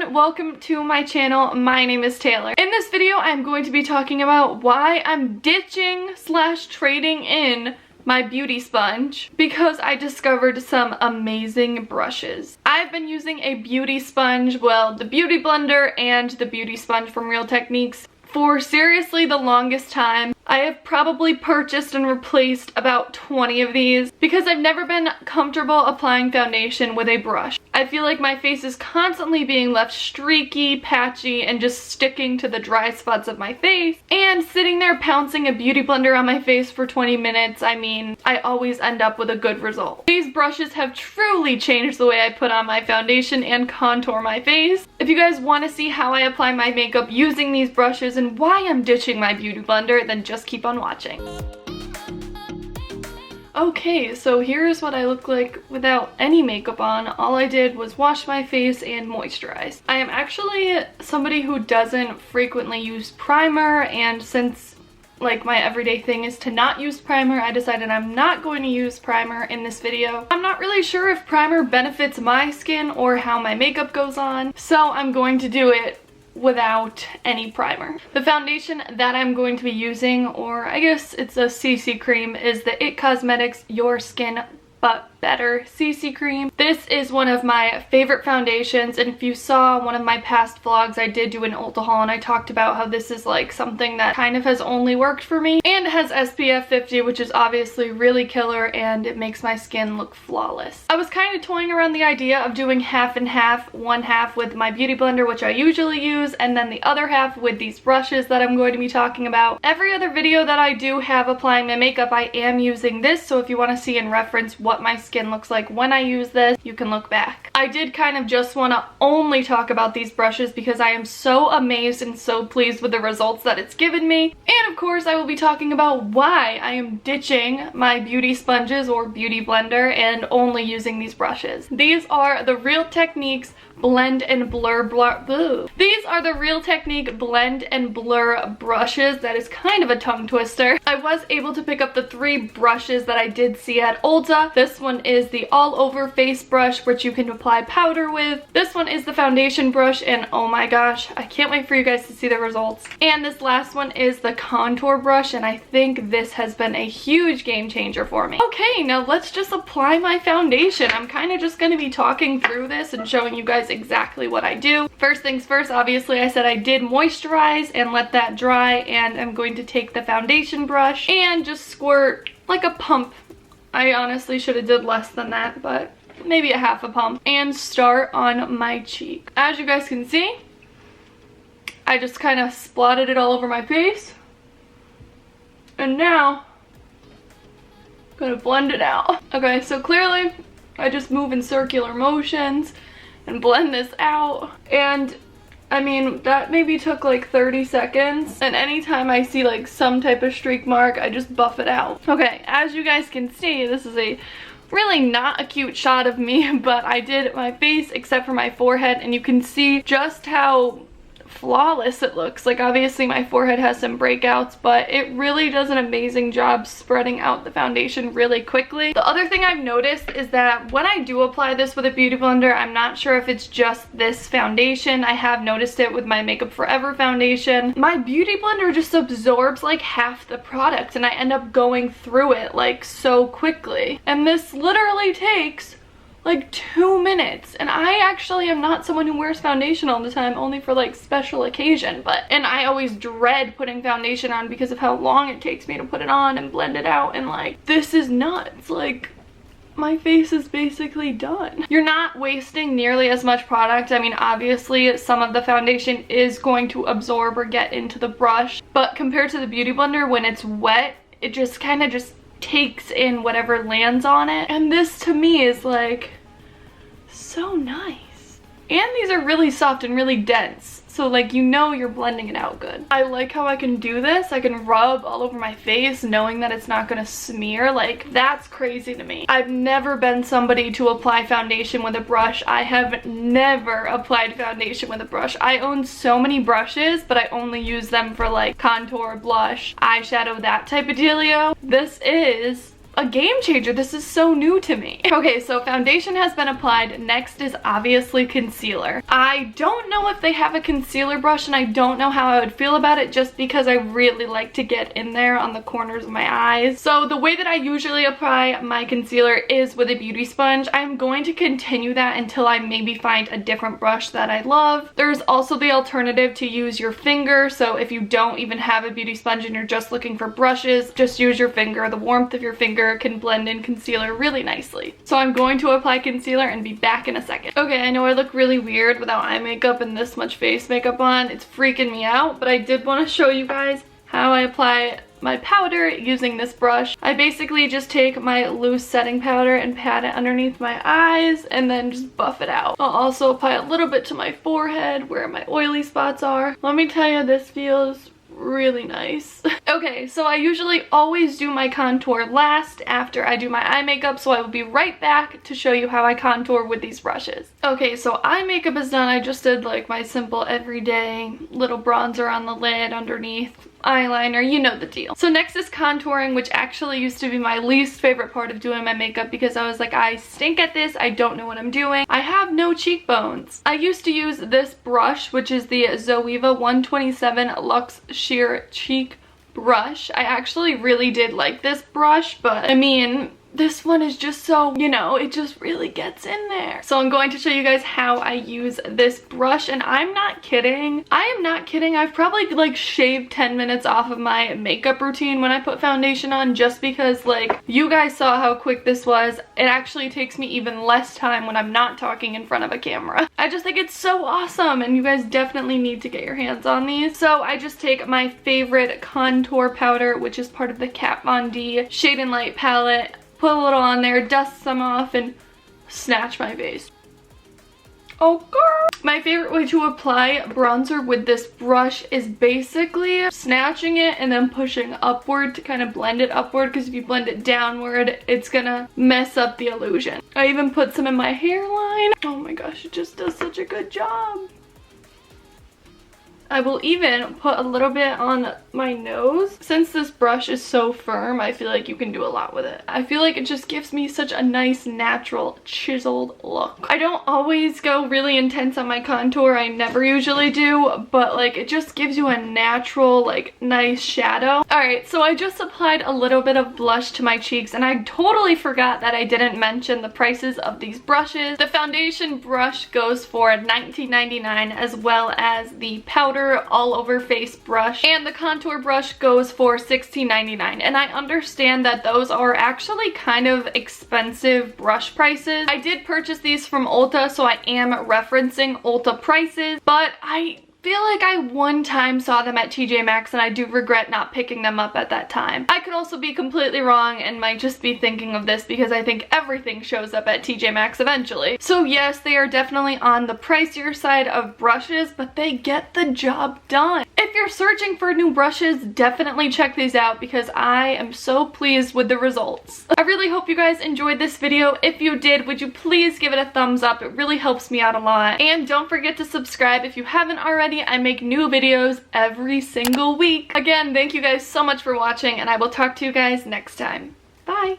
everyone, welcome to my channel. My name is Taylor. In this video, I'm going to be talking about why I'm ditching / trading in my beauty sponge because I discovered some amazing brushes. I've been using a beauty sponge, well, the Beauty Blender and the beauty sponge from Real Techniques for seriously the longest time. I have probably purchased and replaced about 20 of these because I've never been comfortable applying foundation with a brush. I feel like my face is constantly being left streaky, patchy, and just sticking to the dry spots of my face. And sitting there pouncing a beauty blender on my face for 20 minutes, I mean, I always end up with a good result. These brushes have truly changed the way I put on my foundation and contour my face. If you guys want to see how I apply my makeup using these brushes and why I'm ditching my beauty blender, then just keep on watching. Okay, so here's what I look like without any makeup on. All I did was wash my face and moisturize. I am actually somebody who doesn't frequently use primer, and since like my everyday thing is to not use primer, I decided I'm not going to use primer in this video. I'm not really sure if primer benefits my skin or how my makeup goes on, so I'm going to do it without any primer. The foundation that I'm going to be using, or I guess it's a CC cream, is the IT Cosmetics Your Skin But Better CC cream. This is one of my favorite foundations, and if you saw one of my past vlogs, I did do an Ulta haul and I talked about how this is like something that kind of has only worked for me, and it has SPF 50, which is obviously really killer, and it makes my skin look flawless. I was kind of toying around the idea of doing half and half, one half with my beauty blender, which I usually use, and then the other half with these brushes that I'm going to be talking about. Every other video that I do have applying my makeup, I am using this, so if you want to see and reference what my skin looks like when I use this, you can look back. I did kind of just want to only talk about these brushes because I am so amazed and so pleased with the results that it's given me. And of course I will be talking about why I am ditching my beauty sponges or beauty blender and only using these brushes. These are the Real Techniques Blend and Blur These are the Real Technique Blend and Blur brushes. That is kind of a tongue twister. I was able to pick up the 3 brushes that I did see at Ulta. This one is the all over face brush, which you can apply powder with. This one is the foundation brush, and oh my gosh, I can't wait for you guys to see the results. And this last one is the contour brush, and I think this has been a huge game changer for me. Okay, now let's just apply my foundation. I'm kind of just going to be talking through this and showing you guys exactly what I do. First things first, obviously I said I did moisturize and let that dry, and I'm going to take the foundation brush and just squirt like a pump. I honestly should have did less than that, but maybe a half a pump, and start on my cheek. As you guys can see, I just kind of splotted it all over my face, and now I'm gonna blend it out. Okay, so clearly I just move in circular motions and blend this out, and I mean that maybe took like 30 seconds, and anytime I see like some type of streak mark, I just buff it out. Okay, as you guys can see, this is a really not a cute shot of me, but I did my face except for my forehead, and you can see just how flawless it looks. Like obviously my forehead has some breakouts, but it really does an amazing job spreading out the foundation really quickly. The other thing I've noticed is that when I do apply this with a beauty blender, I'm not sure if it's just this foundation. I have noticed it with my Makeup Forever foundation. My beauty blender just absorbs like half the product, and I end up going through it like so quickly. And this literally takes like 2 minutes, and I actually am not someone who wears foundation all the time, only for like special occasion, and I always dread putting foundation on because of how long it takes me to put it on and blend it out, and like this is nuts. Like my face is basically done. You're not wasting nearly as much product. I mean, obviously some of the foundation is going to absorb or get into the brush, but compared to the beauty blender, when it's wet, it just kind of just takes in whatever lands on it, and this to me is like so nice. And these are really soft and really dense, so like you know you're blending it out good. I like how I can do this. I can rub all over my face knowing that it's not gonna smear. Like that's crazy to me. I've never been somebody to apply foundation with a brush. I have never applied foundation with a brush. I own so many brushes, but I only use them for like contour, blush, eyeshadow, that type of dealio. This is a game changer. This is so new to me. Okay, so foundation has been applied. Next is obviously concealer. I don't know if they have a concealer brush, and I don't know how I would feel about it just because I really like to get in there on the corners of my eyes. So the way that I usually apply my concealer is with a beauty sponge. I'm going to continue that until I maybe find a different brush that I love. There's also the alternative to use your finger. So if you don't even have a beauty sponge and you're just looking for brushes, just use your finger. The warmth of your finger can blend in concealer really nicely. So I'm going to apply concealer and be back in a second. Okay, I know I look really weird without eye makeup and this much face makeup on. It's freaking me out, but I did want to show you guys how I apply my powder using this brush. I basically just take my loose setting powder and pat it underneath my eyes and then just buff it out. I'll also apply a little bit to my forehead where my oily spots are. Let me tell you, this feels really nice. Okay, so I usually always do my contour last after I do my eye makeup, so I will be right back to show you how I contour with these brushes. Okay, so eye makeup is done. I just did like my simple everyday little bronzer on the lid, underneath, eyeliner, you know the deal. So next is contouring, which actually used to be my least favorite part of doing my makeup because I was like, I stink at this, I don't know what I'm doing, I have no cheekbones. I used to use this brush, which is the Zoeva 127 Luxe Sheer Cheek brush. I actually really did like this brush, but I mean, this one is just so, you know, it just really gets in there. So I'm going to show you guys how I use this brush, and I'm not kidding. I am not kidding. I've probably like shaved 10 minutes off of my makeup routine when I put foundation on, just because like you guys saw how quick this was. It actually takes me even less time when I'm not talking in front of a camera. I just think it's so awesome, and you guys definitely need to get your hands on these. So I just take my favorite contour powder, which is part of the Kat Von D Shade and Light palette, put a little on there, dust some off, and snatch my face. Oh girl! My favorite way to apply bronzer with this brush is basically snatching it and then pushing upward to kind of blend it upward, because if you blend it downward, it's gonna mess up the illusion. I even put some in my hairline. Oh my gosh, it just does such a good job. I will even put a little bit on my nose. Since this brush is so firm, I feel like you can do a lot with it. I feel like it just gives me such a nice, natural, chiseled look. I don't always go really intense on my contour. I never usually do, but like it just gives you a natural, like nice shadow. Alright, so I just applied a little bit of blush to my cheeks, and I totally forgot that I didn't mention the prices of these brushes. The foundation brush goes for $19.99, as well as the powder all over face brush, and the contour brush goes for $16.99. And I understand that those are actually kind of expensive brush prices. I did purchase these from Ulta, so I am referencing Ulta prices, but I feel like I one time saw them at TJ Maxx, and I do regret not picking them up at that time. I could also be completely wrong and might just be thinking of this because I think everything shows up at TJ Maxx eventually. So yes, they are definitely on the pricier side of brushes, but they get the job done. If you're searching for new brushes, definitely check these out because I am so pleased with the results. I really hope you guys enjoyed this video. If you did, would you please give it a thumbs up? It really helps me out a lot. And don't forget to subscribe if you haven't already. I make new videos every single week. Again, thank you guys so much for watching, and I will talk to you guys next time. Bye!